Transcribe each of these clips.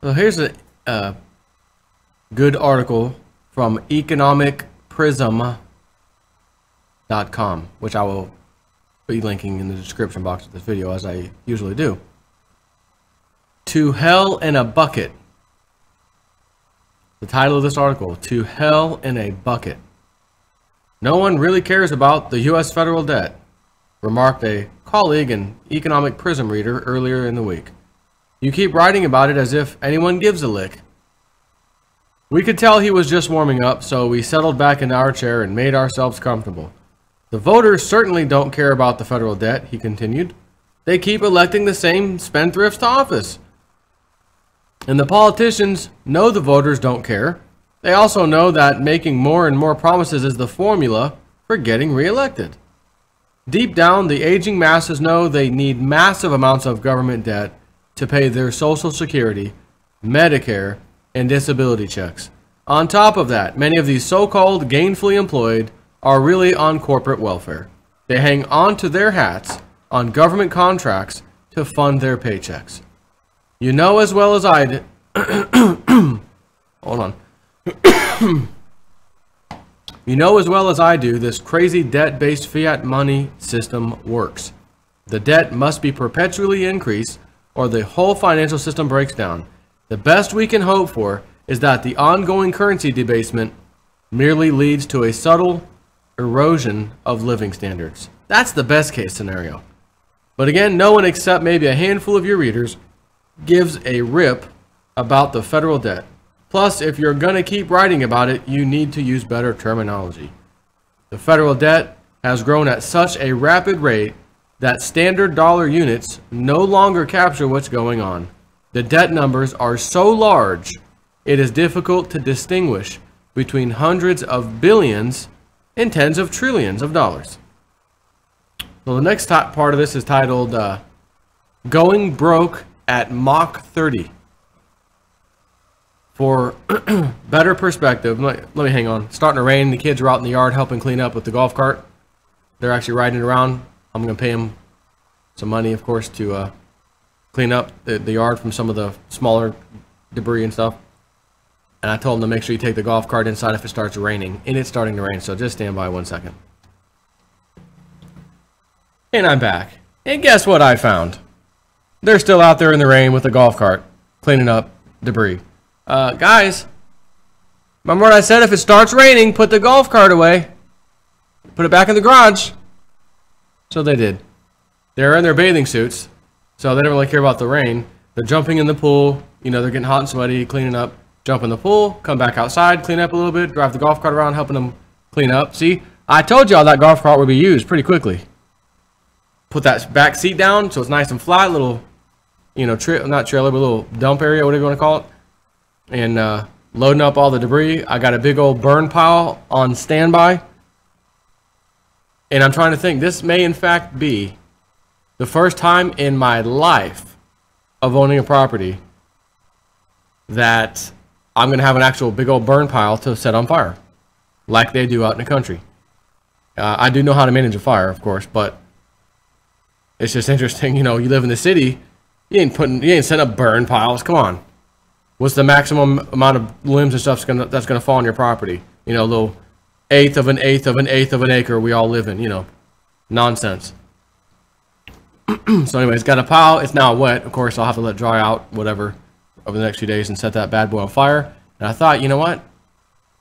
So here's a good article from economicprism.com, which I will be linking in the description box of this video, as I usually do. To hell in a bucket. The title of this article, To Hell in a Bucket. No one really cares about the U.S. federal debt, remarked a colleague and Economic Prism reader earlier in the week. You keep writing about it as if anyone gives a lick. We could tell he was just warming up, so we settled back in our chair and made ourselves comfortable. The voters certainly don't care about the federal debt, he continued. They keep electing the same spendthrifts to office. And the politicians know the voters don't care. They also know that making more and more promises is the formula for getting reelected. Deep down, the aging masses know they need massive amounts of government debt to pay their Social Security, Medicare, and disability checks. On top of that, many of these so-called gainfully employed are really on corporate welfare. They hang on to their hats on government contracts to fund their paychecks. You know as well as I do. Hold on. You know as well as I do, this crazy debt-based fiat money system works. The debt must be perpetually increased, or the whole financial system breaks down. The best we can hope for is that the ongoing currency debasement merely leads to a subtle erosion of living standards. That's the best case scenario. But again, no one except maybe a handful of your readers gives a rip about the federal debt. Plus, if you're going to keep writing about it, you need to use better terminology. The federal debt has grown at such a rapid rate that standard dollar units no longer capture what's going on. The debt numbers are so large, it is difficult to distinguish between hundreds of billions and tens of trillions of dollars. So the next part of this is titled Going Broke at Mach 30. For better perspective, let me hang on. It's starting to rain. The kids are out in the yard helping clean up with the golf cart. They're actually riding it around. I'm going to pay them some money, of course, to clean up the yard from some of the smaller debris and stuff. And I told them to make sure you take the golf cart inside if it starts raining. And it's starting to rain, so just stand by 1 second. And I'm back. And guess what I found? They're still out there in the rain with the golf cart, cleaning up debris. Guys, remember what I said? If it starts raining, put the golf cart away. Put it back in the garage. So they did. They're in their bathing suits, so they don't really care about the rain. They're jumping in the pool. You know, they're getting hot and sweaty, cleaning up. Jump in the pool, come back outside, clean up a little bit, drive the golf cart around, helping them clean up. See, I told y'all that golf cart would be used pretty quickly. Put that back seat down so it's nice and flat, little, you know, not trailer, but a little dump area, whatever you want to call it. And loading up all the debris. I got a big old burn pile on standby. And I'm trying to think, this may in fact be the first time in my life of owning a property that I'm going to have an actual big old burn pile to set on fire, like they do out in the country. I do know how to manage a fire, of course, but it's just interesting. You know, you live in the city, you ain't setting up burn piles. Come on. What's the maximum amount of limbs and stuff that's gonna fall on your property? You know, a little eighth of an acre we all live in. You know, nonsense. So anyways, got a pile. It's now wet. Of course, I'll have to let it dry out, whatever, over the next few days and set that bad boy on fire. And I thought, you know what?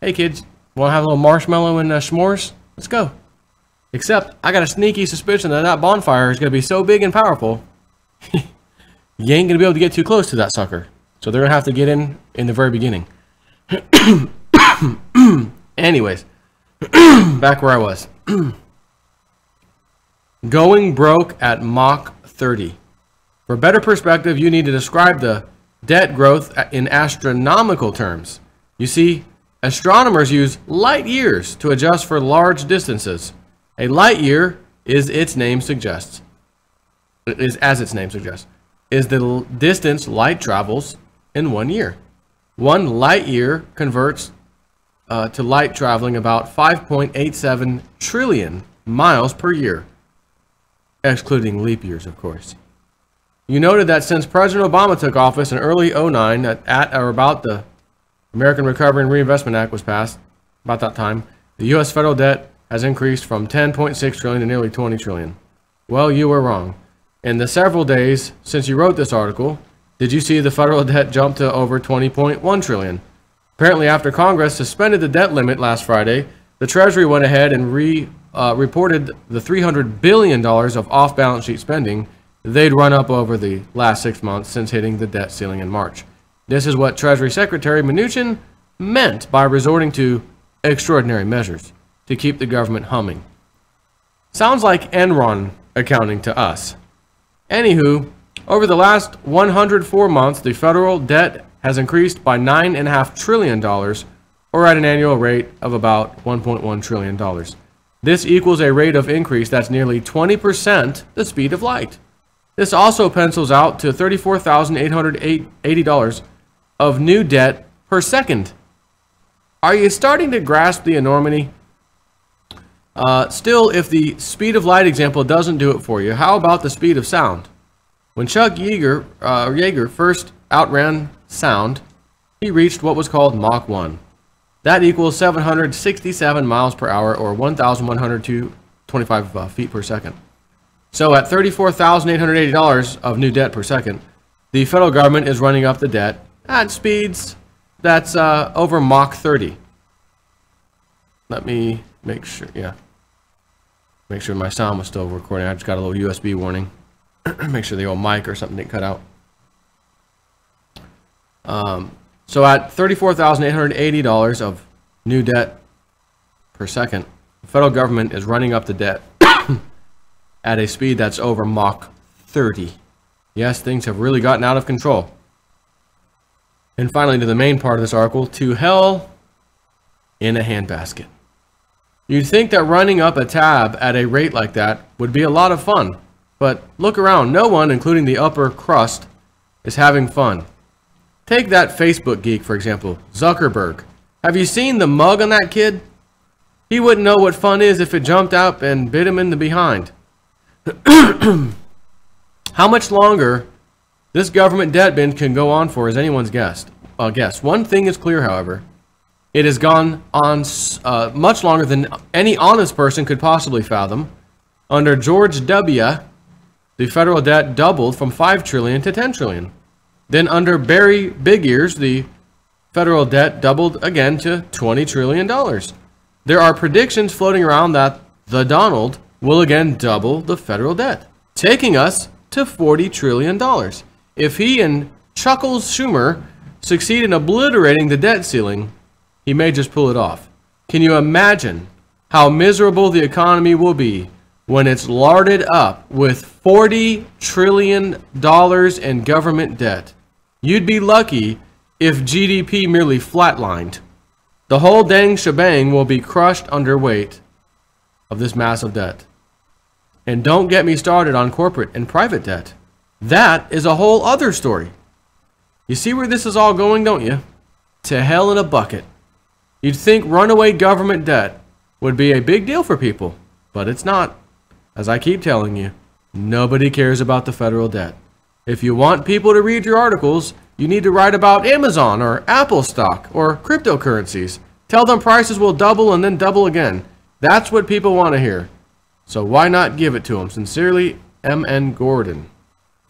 Hey kids, want to have a little marshmallow and s'mores? Let's go. Except I got a sneaky suspicion that that bonfire is going to be so big and powerful, you ain't going to be able to get too close to that sucker. So they're going to have to get in the very beginning. Anyways, back where I was. Going broke at Mach 30. For better perspective, you need to describe the debt growth in astronomical terms. You see, astronomers use light years to adjust for large distances. A light year is its name suggests. Is the distance light travels in 1 year. 1 light year converts to light traveling about 5.87 trillion miles per year, excluding leap years, of course. You noted that since President Obama took office in early 2009, at or about the American Recovery and Reinvestment Act was passed, about that time, the U.S. federal debt has increased from 10.6 trillion to nearly 20 trillion. Well, you were wrong. In the several days since you wrote this article, did you see the federal debt jump to over 20.1 trillion? Apparently, after Congress suspended the debt limit last Friday, the Treasury went ahead and reported the $300 billion of off-balance sheet spending they'd run up over the last 6 months since hitting the debt ceiling in March. This is what Treasury Secretary Mnuchin meant by resorting to extraordinary measures to keep the government humming. Sounds like Enron accounting to us. Anywho, over the last 104 months, the federal debt has increased by $9.5 trillion, or at an annual rate of about $1.1 trillion. This equals a rate of increase that's nearly 20% the speed of light. This also pencils out to $34,880 of new debt per second. Are you starting to grasp the enormity? Still, if the speed of light example doesn't do it for you, how about the speed of sound? When Chuck Yeager first outran sound, he reached what was called Mach 1. That equals 767 miles per hour, or 1,125 feet per second. So at $34,880 of new debt per second, the federal government is running up the debt at speeds that's over Mach 30. Let me make sure, make sure my sound was still recording. I just got a little USB warning. Make sure the old mic or something didn't cut out. So at $34,880 of new debt per second, the federal government is running up the debt at a speed that's over Mach 30. Yes, things have really gotten out of control. And finally, to the main part of this article, to hell in a handbasket. You'd think that running up a tab at a rate like that would be a lot of fun. But look around, no one, including the upper crust, is having fun. Take that Facebook geek, for example, Zuckerberg. Have you seen the mug on that kid? He wouldn't know what fun is if it jumped up and bit him in the behind. How much longer this government debt bin can go on for is anyone's guess. One thing is clear, however. It has gone on much longer than any honest person could possibly fathom. Under George W., the federal debt doubled from 5 trillion to 10 trillion. Then under Barry Big Ears, the federal debt doubled again to $20 trillion. There are predictions floating around that the Donald will again double the federal debt, taking us to $40 trillion. If he and Chuckles Schumer succeed in obliterating the debt ceiling, he may just pull it off. Can you imagine how miserable the economy will be when it's larded up with $40 trillion in government debt? You'd be lucky if GDP merely flatlined. The whole dang shebang will be crushed under weight of this massive debt. And don't get me started on corporate and private debt. That is a whole other story. You see where this is all going, don't you? To hell in a bucket. You'd think runaway government debt would be a big deal for people, but it's not. As I keep telling you, nobody cares about the federal debt. If you want people to read your articles, you need to write about Amazon or Apple stock or cryptocurrencies. Tell them prices will double and then double again. That's what people want to hear. So why not give it to them? Sincerely, M.N. Gordon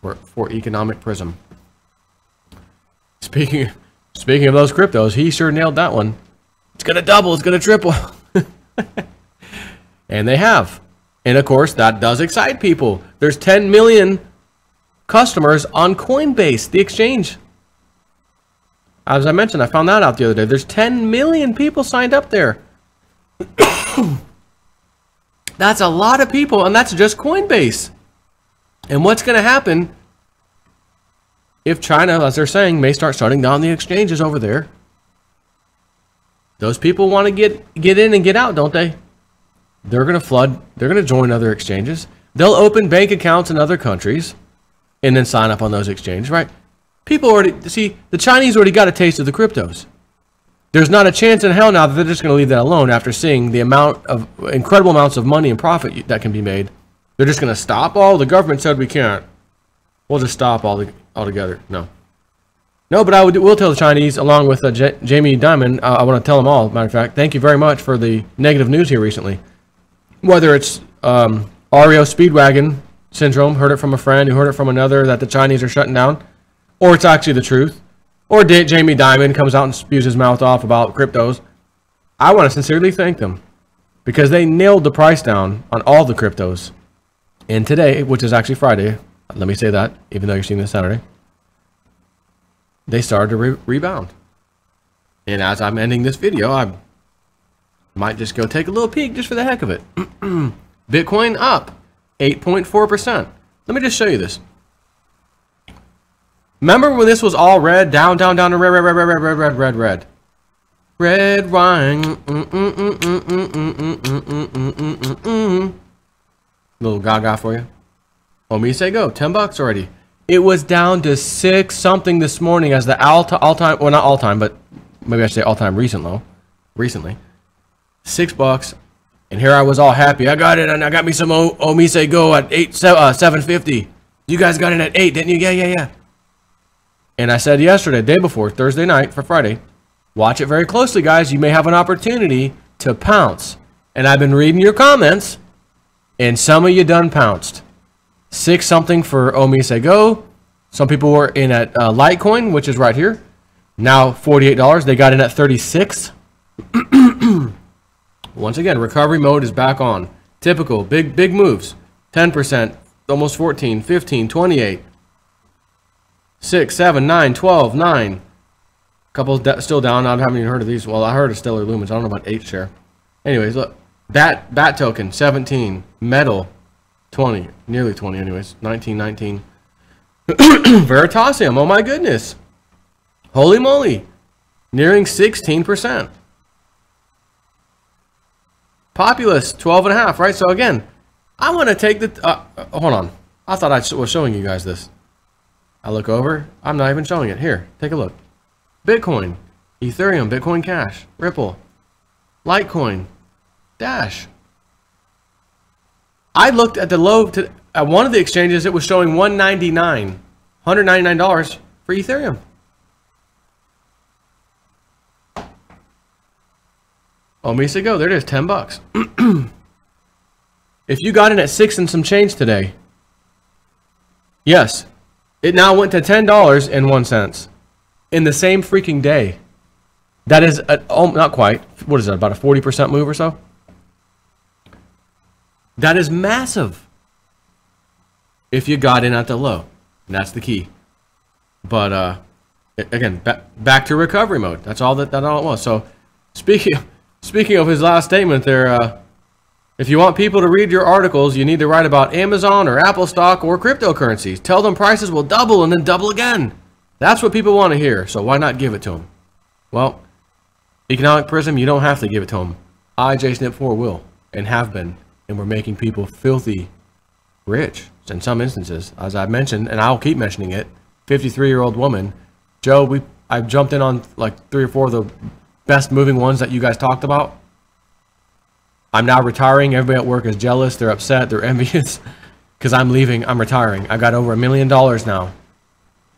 for Economic Prism. Speaking of those cryptos, he sure nailed that one. It's going to double. It's going to triple. And they have. And of course, that does excite people. There's 10 million customers on Coinbase, the exchange. As I mentioned, I found that out the other day. There's 10 million people signed up there. That's a lot of people, and that's just Coinbase. And what's going to happen if China, as they're saying, may start shutting down the exchanges over there? Those people want to get in and get out, don't they? They're going to flood. They're going to join other exchanges. They'll open bank accounts in other countries and then sign up on those exchanges, right? People already, see, the Chinese already got a taste of the cryptos. There's not a chance in hell now that they're just going to leave that alone after seeing the incredible amounts of money and profit that can be made. They're just going to stop. Oh, the government said we can't. We'll just stop altogether. No. No, but will tell the Chinese, along with Jamie Dimon, I want to tell them all, matter of fact, thank you very much for the negative news here recently. Whether it's REO Speedwagon syndrome, heard it from a friend who heard it from another that the Chinese are shutting down, or it's actually the truth, or Jamie Dimon comes out and spews his mouth off about cryptos. I want to sincerely thank them because they nailed the price down on all the cryptos. And today, which is actually Friday, let me say that, even though you're seeing this Saturday, they started to rebound. And as I'm ending this video, I might just go take a little peek just for the heck of it. Bitcoin up 8.4%. Let me just show you this. Remember when this was all red, down to red. Red wine. Little gaga for you. Omise go, $10 already. It was down to 6 something this morning as the all-time, well, not all-time, but maybe I should say all-time recent low. Recently. $6. And here I was all happy. I got it, and I got me some Omise go at 750. You guys got it at 8, didn't you? Yeah. And I said yesterday, day before, Thursday night for Friday, watch it very closely, guys. You may have an opportunity to pounce. And I've been reading your comments, and some of you done pounced. 6 something for Omise Go. Some people were in at Litecoin, which is right here. Now $48. They got in at 36. Once again, recovery mode is back on. Typical big moves. 10%, almost 14, 15, 28, 6, 7, 9, 12, 9. Couple still down. I haven't even heard of these. Well, I heard of Stellar Lumens. I don't know about 8 share. Anyways, look. Bat token 17. Metal 20, nearly 20 anyways, 19. Veritasium, oh my goodness. Holy moly. Nearing 16%. Populous, 12.5, right? So again, I want to take the, hold on. I thought I was showing you guys this. I look over, I'm not even showing it. Here, take a look. Bitcoin, Ethereum, Bitcoin Cash, Ripple, Litecoin, Dash. I looked at the low at one of the exchanges. It was showing $199 for Ethereum. Omise Go, there it is, $10. If you got in at 6 and some change today, yes, it now went to $10.01 in the same freaking day. That is not quite. What is that? About a 40% move or so. That is massive if you got in at the low. And that's the key. But again, back to recovery mode. That's all that all it was. So speaking of his last statement there, if you want people to read your articles, you need to write about Amazon or Apple stock or cryptocurrencies. Tell them prices will double and then double again. That's what people want to hear. So why not give it to them? Well, Economic Prism, you don't have to give it to them. I, JSnip4, will and have been. And we're making people filthy rich in some instances, as I've mentioned, and I'll keep mentioning it. 53-year-old woman, Joe. I've jumped in on like 3 or 4 of the best moving ones that you guys talked about. I'm now retiring. Everybody at work is jealous. They're upset. They're envious because I'm leaving. I'm retiring. I got over $1 million now,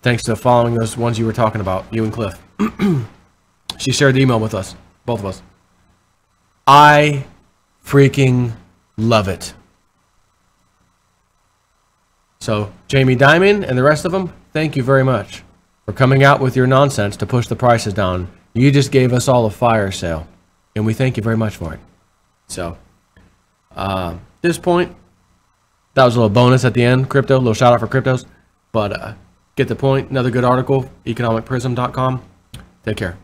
thanks to following those ones you were talking about, you and Cliff. She shared the email with us, both of us. I freaking love it. So, Jamie Dimon and the rest of them, thank you very much for coming out with your nonsense to push the prices down. You just gave us all a fire sale, and we thank you very much for it. So, at this point, that was a little bonus at the end, crypto, a little shout out for cryptos. But get the point. Another good article, economicprism.com. Take care.